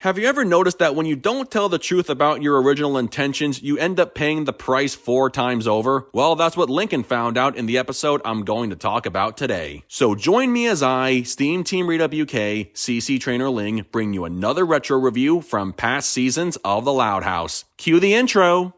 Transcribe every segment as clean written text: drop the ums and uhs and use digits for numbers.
Have you ever noticed that when you don't tell the truth about your original intentions, you end up paying the price 4 times over? Well, that's what Lincoln found out in the episode I'm going to talk about today. So join me as I, SteamTeamRedubUK, CC Trainor-Ling, bring you another retro review from past seasons of The Loud House. Cue the intro!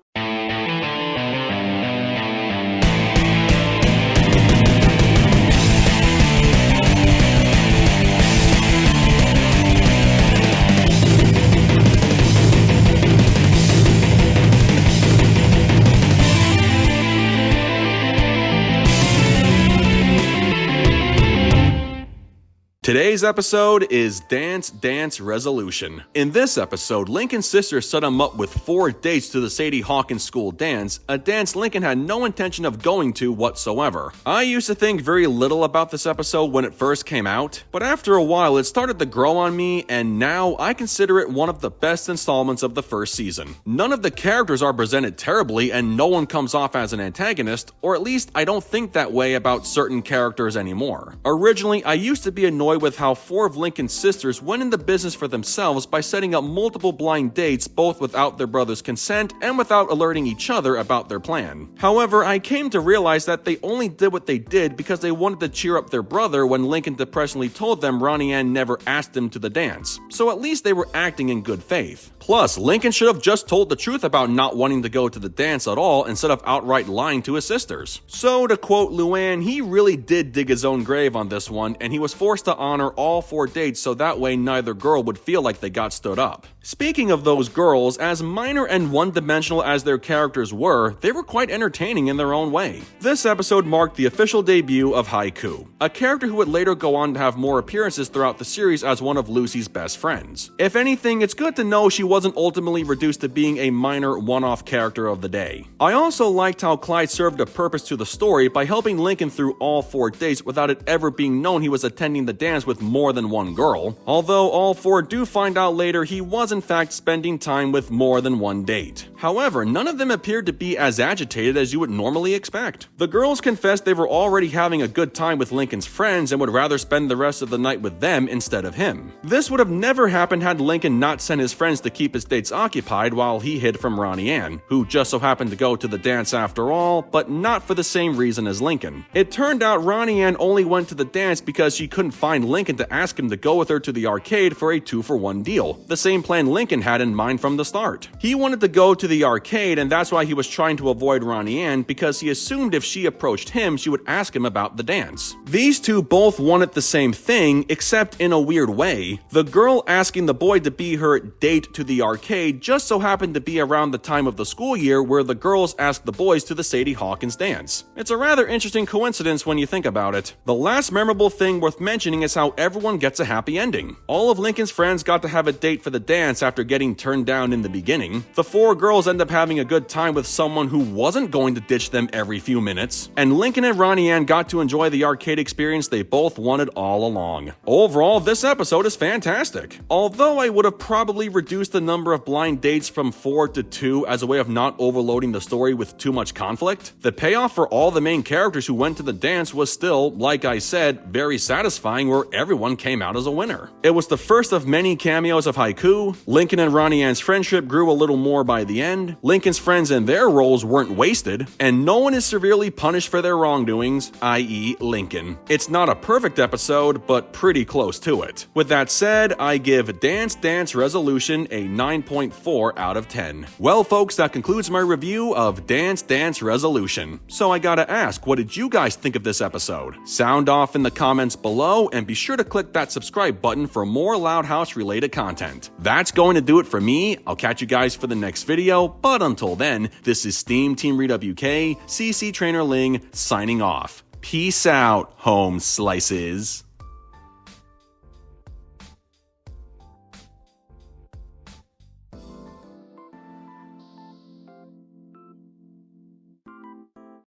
Today's episode is Dance Resolution. In this episode, Lincoln's sister set him up with 4 dates to the Sadie Hawkins school dance, a dance Lincoln had no intention of going to whatsoever. I used to think very little about this episode when it first came out, but after a while it started to grow on me, and now I consider it one of the best installments of the first season. None of the characters are presented terribly, and no one comes off as an antagonist, or at least I don't think that way about certain characters anymore. Originally, I used to be annoyed with how 4 of Lincoln's sisters went into business for themselves by setting up multiple blind dates both without their brother's consent and without alerting each other about their plan. However, I came to realize that they only did what they did because they wanted to cheer up their brother when Lincoln depressingly told them Ronnie Ann never asked him to the dance, so at least they were acting in good faith. Plus, Lincoln should have just told the truth about not wanting to go to the dance at all instead of outright lying to his sisters. So to quote Luann, he really did dig his own grave on this one, and he was forced to honor all 4 dates so that way neither girl would feel like they got stood up. Speaking of those girls, as minor and one-dimensional as their characters were, they were quite entertaining in their own way. This episode marked the official debut of Haiku, a character who would later go on to have more appearances throughout the series as one of Lucy's best friends. If anything, it's good to know she wasn't ultimately reduced to being a minor one-off character of the day. I also liked how Clyde served a purpose to the story by helping Lincoln through all 4 dates without it ever being known he was attending the dance with more than one girl, although all 4 do find out later he was in fact spending time with more than one date. However, none of them appeared to be as agitated as you would normally expect. The girls confessed they were already having a good time with Lincoln's friends and would rather spend the rest of the night with them instead of him. This would have never happened had Lincoln not sent his friends to keep his dates occupied while he hid from Ronnie Ann, who just so happened to go to the dance after all, but not for the same reason as Lincoln. It turned out Ronnie Ann only went to the dance because she couldn't find Lincoln to ask him to go with her to the arcade for a 2-for-1 deal, the same plan Lincoln had in mind from the start. He wanted to go to the arcade, and that's why he was trying to avoid Ronnie Ann, because he assumed if she approached him, she would ask him about the dance. These two both wanted the same thing, except in a weird way. The girl asking the boy to be her date to the arcade just so happened to be around the time of the school year where the girls asked the boys to the Sadie Hawkins dance. It's a rather interesting coincidence when you think about it. The last memorable thing worth mentioning is how everyone gets a happy ending. All of Lincoln's friends got to have a date for the dance after getting turned down in the beginning. The 4 girls end up having a good time with someone who wasn't going to ditch them every few minutes. And Lincoln and Ronnie Ann got to enjoy the arcade experience they both wanted all along. Overall, this episode is fantastic. Although I would have probably reduced the number of blind dates from 4 to 2 as a way of not overloading the story with too much conflict, the payoff for all the main characters who went to the dance was still, like I said, very satisfying, where everyone came out as a winner. It was the first of many cameos of Haiku. Lincoln and Ronnie Ann's friendship grew a little more by the end. Lincoln's friends and their roles weren't wasted, and no one is severely punished for their wrongdoings, i.e. Lincoln. It's not a perfect episode, but pretty close to it. With that said, I give Dance Resolution a 9.4 out of 10. Well folks, that concludes my review of Dance Resolution. So I gotta ask, what did you guys think of this episode? Sound off in the comments below, and be sure to click that subscribe button for more Loud House related content. That's going to do it for me. I'll catch you guys for the next video, but until then, this is SteamTeamRedubUK, CC Trainor-Ling, signing off. Peace out, home slices.